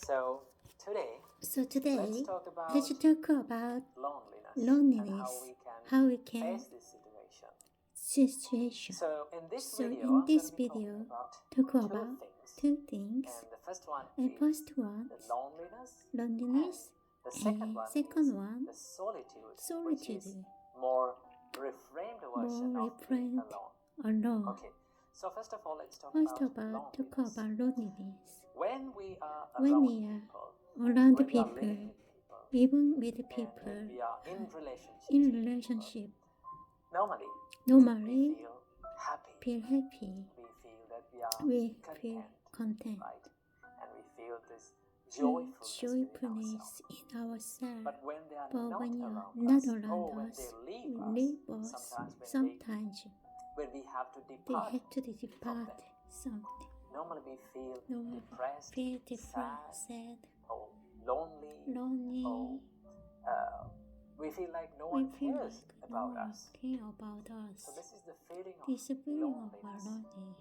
So today, today, let's talk about let's talk about loneliness how we and can face this situation. So in this So video, in I'm this going to be video, talking talk about about two two things. And the first one And is first one, the loneliness, loneliness, and the second one second is one, the solitude, which solitude, is more reframed version more of being reframed alone. alone. Okay, so first of all, let's talk First about talk loneliness. about loneliness. When we are When around we are people, around when we are people, living with people, even with and people when we are in relationship, in relationship, normally normally we feel happy. feel happy. We feel that we are We content, feel content. right? And we feel this joyfulness joyfulness within in ourselves. But when they are But not when you're around not us, or around when us, they leave we us, leave us. Sometimes when we have to they depart, have to depart something. normally we feel No, depressed, feel depressed, sad, or lonely, lonely. or we feel like no We one feel cares like no about one us. care about us. So this is the feeling This of feeling of loneliness. lonely.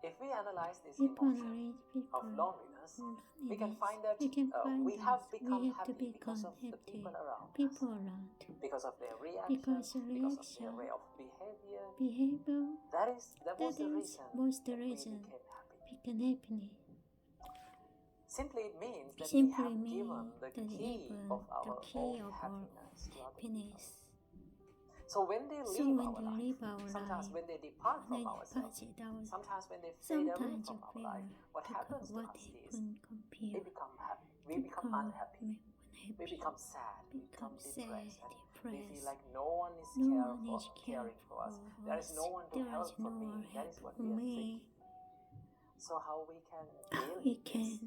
If we analyze this If emotion people of loneliness, we can find that we have become happy because of the people around us, because of their reaction, because of their way of behavior. That was the reason we became happy. Simply it means that we have given the key of our own happiness to other people. So when they leave our life, sometimes when they depart from ourselves, sometimes when they fade away from our life, what happens to us is we become happy, we become unhappy, we become sad, we become depressed, and we feel like no one is caring for us. There is no one to help for me. That is what we are thinking. So how we can deal with this?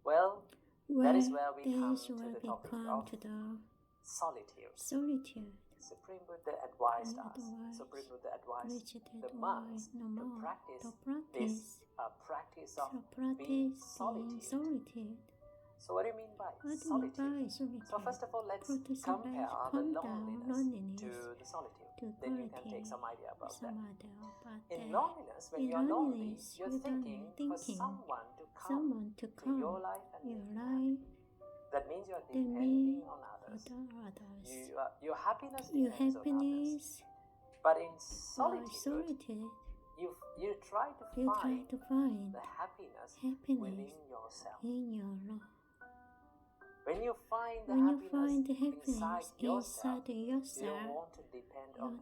Well, that is where we come to the topic of solitude. Supreme Buddha advised us. Supreme Buddha advised the monks to practice this practice of being solitude. So what do you mean by solitude? So first of all, let's compare the loneliness to the solitude. Then you can take some idea about that. In loneliness, when you're lonely, you're thinking for someone to come to your life and life. That means you're depending on others. Your happiness depends on others. But in solitude, you try to find the happiness within yourself. When you find the happiness inside yourself, you don't want to depend on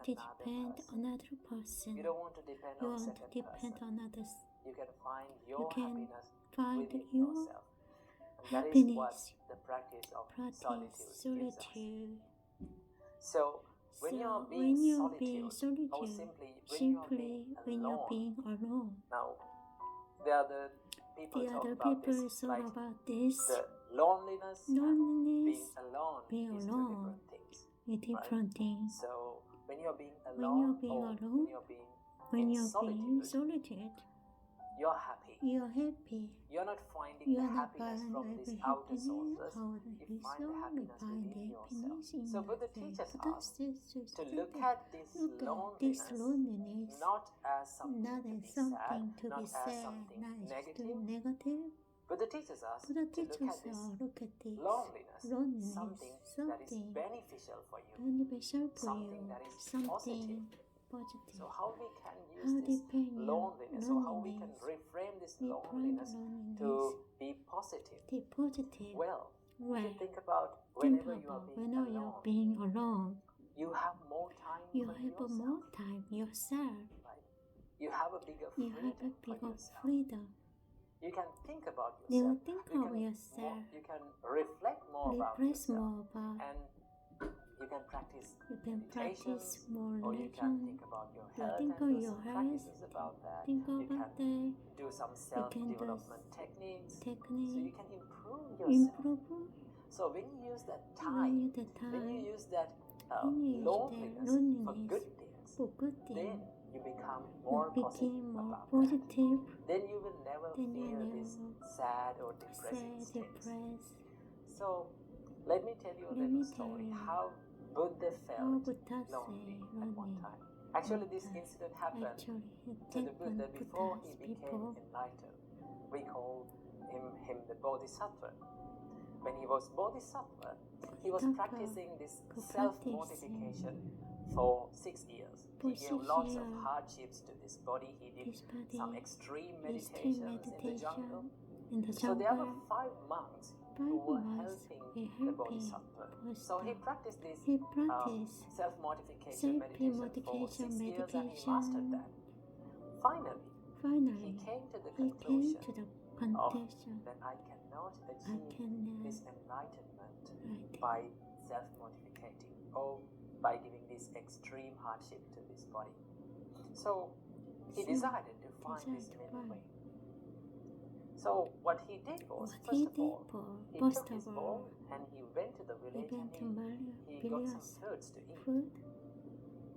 another person. You don't want to depend on second person. others. You can find your happiness within your yourself. And that is what the practice of solitude gives us. So when you're being solitude, or simply when you're being alone. Now, there are the people talk about this, like the loneliness and being alone is two different things. So when you're being alone, when you're being in solitude, you're happy. You're not finding the happiness from these outer sources. You find the happiness within yourself. So Buddha teaches us to look at this loneliness not as something to be sad, not as something negative. Buddha teaches us to look at this loneliness, something that is beneficial for you, something that is positive. So how we can use this loneliness, or how we can reframe this loneliness to be positive? Well, if you think about whenever you are being alone, you have more time for yourself. Right? You have a bigger freedom. You can think about yourself. You can reflect more about yourself. And you can practice meditation, or you can think about your health and do some practices about that. You can do some self-development techniques, so you can improve yourself. So when you use that time, when you use that loneliness for good things, then you become more positive about that. Then you will never feel this sad or depressing states. So let me tell you a little story how Buddha felt lonely at one time. Actually, this incident happened to the Buddha before he became enlightened. We call him him the Bodhisattva. When he was Bodhisattva, he was practicing this self-mortification for 6 years. He gave lots of hardships to this body. He did some extreme meditations in the jungle. So there were 5 monks who were helping the Bodhisattva. So he practiced this self-mortification meditation for 6 years and he mastered that. Finally, he came to the conclusion that I cannot achieve this enlightenment by self-mortificating or by giving this extreme hardship to this body. So he decided to find this middle way. So what he did was, first of all, he took his bowl and he went to the village and he got some fruits to eat.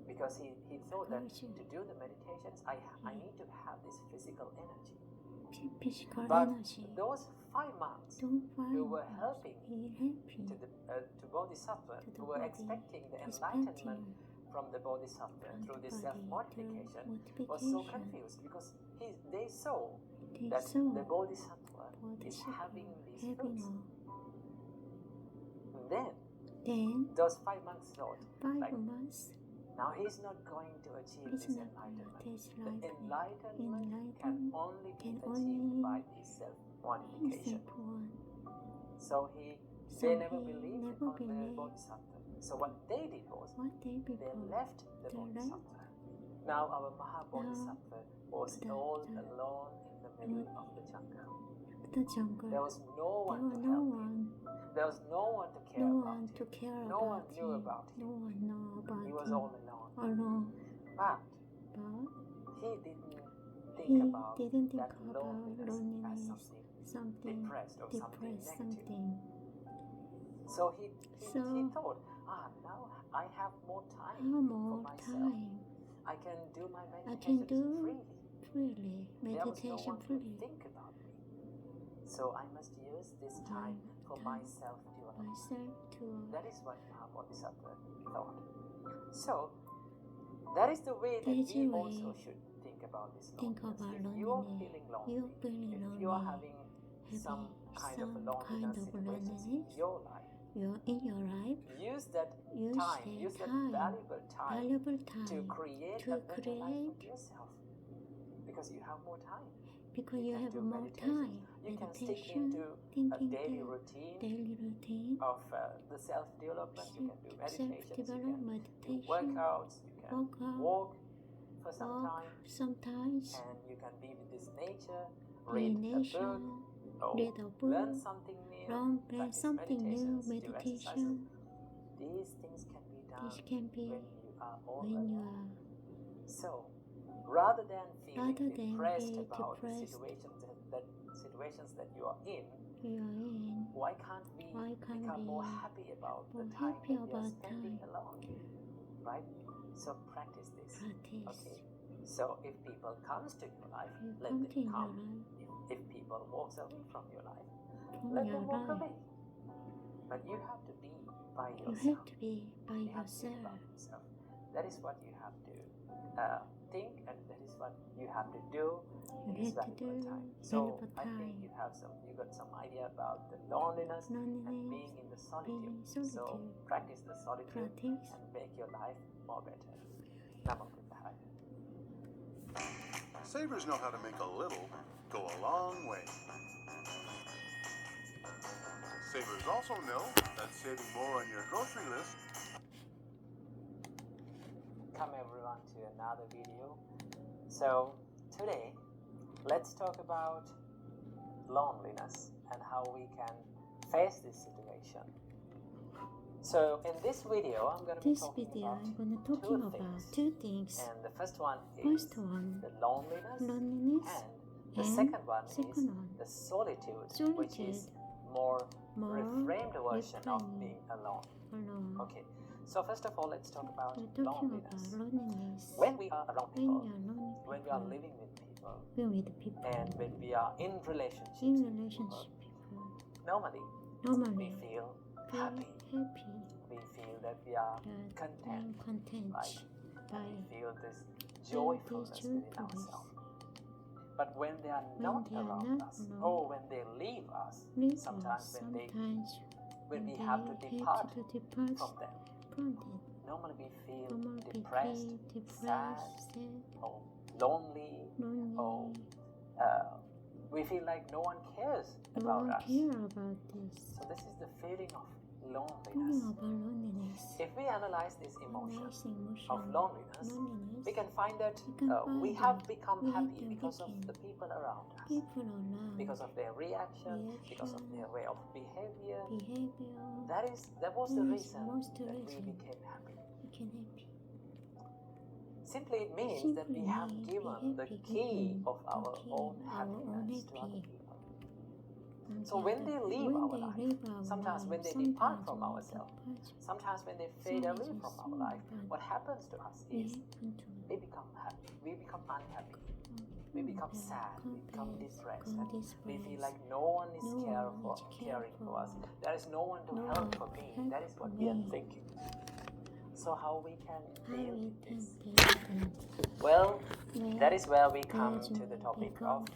Because he thought that to do the meditations, I need to have this physical energy. But those 5 monks who were helping to Bodhisattva, who were expecting the enlightenment from the Bodhisattva through this self-mortification, was so confused because they saw that the Bodhisattva is having these fruits. Then those 5 monks thought, now he's not going to achieve this enlightenment. The enlightenment can only be achieved by this self-mortification. So they never believed on the Bodhisattva. So what they did was, they left the Bodhisattva. Now our Maha Bodhisattva was all alone in the middle of the jungle. There was no one to help him. There was no one to care about him. No one knew about him. He was all alone. But he didn't think about that loneliness as something depressed or something negative. So he thought, now I have more time for myself. I can do my meditation freely. There was no one to think about me. So I must use this time for myself to That is what Maha Bodhisattva thought. So that is the way that we also should think about this loneliness. If you are feeling lonely, if you are having some kind of loneliness situations in your life, use that valuable time to create a better life for yourself. Because you have more time. Because you have more time. You can stick into a daily routine of the self-development. You can do meditations, you can do workouts, you can walk for some time, sometimes, and you can be with this nature, read a book, or learn something new, practice meditation. These things can be done when you are all alone. So, rather than feeling depressed about the situations that you are in, why can't we become more happy about the time that we are spending alone? Right? So practice this. Okay. So if people comes to your life, let them come. If people walks away from your life, let them walk away. But you have to be by yourself. You have to be by yourself. That is what you have to think, and that is what you have to do in this valuable time. So I think you got some idea about the loneliness and being in the solitude. So practice the solitude and make your life more better. Namo Buddhaya. Savers know how to make a little go a long way. Savers also know that saving more on your grocery list. Welcome everyone to another video. So today let's talk about loneliness and how we can face this situation. So in this video I'm going to be talking about two things. And the first one is the loneliness, and the second one is the solitude, which is more reframed version of being alone. Okay. So first of all, let's talk about loneliness. When we are around people, when we are living with people, and when we are in relationships with people, normally we feel happy. We feel that we are content, right? And we feel this joyfulness within ourselves. But when they are not around us, or when they leave us. leave us. Sometimes when we they have to depart depart from them. from them. Normally we feel Normally we depressed, feel sad, or lonely, lonely. or we feel like no one cares No about one us. care about this. So this is the feeling of Feeling loneliness. about loneliness. If we analyze this emotion Nice emotion. of loneliness, we can find that we have become we happy have because of become the people around us, people around, because of their reaction, because of their way of behavior. behavior. That was the That reason was the that we reason. became happy. We can happy. Simply it means that we have given the key of our own happiness to other people. So when they leave our life, sometimes when they depart from ourselves, sometimes when they fade away from our life, what happens to us is we become happy, we become unhappy, we become sad, we become depressed, and we feel like no one is caring for us. There is no one to help for me. That is what we are thinking. So how we can deal with this? Well, that is where we come to the topic of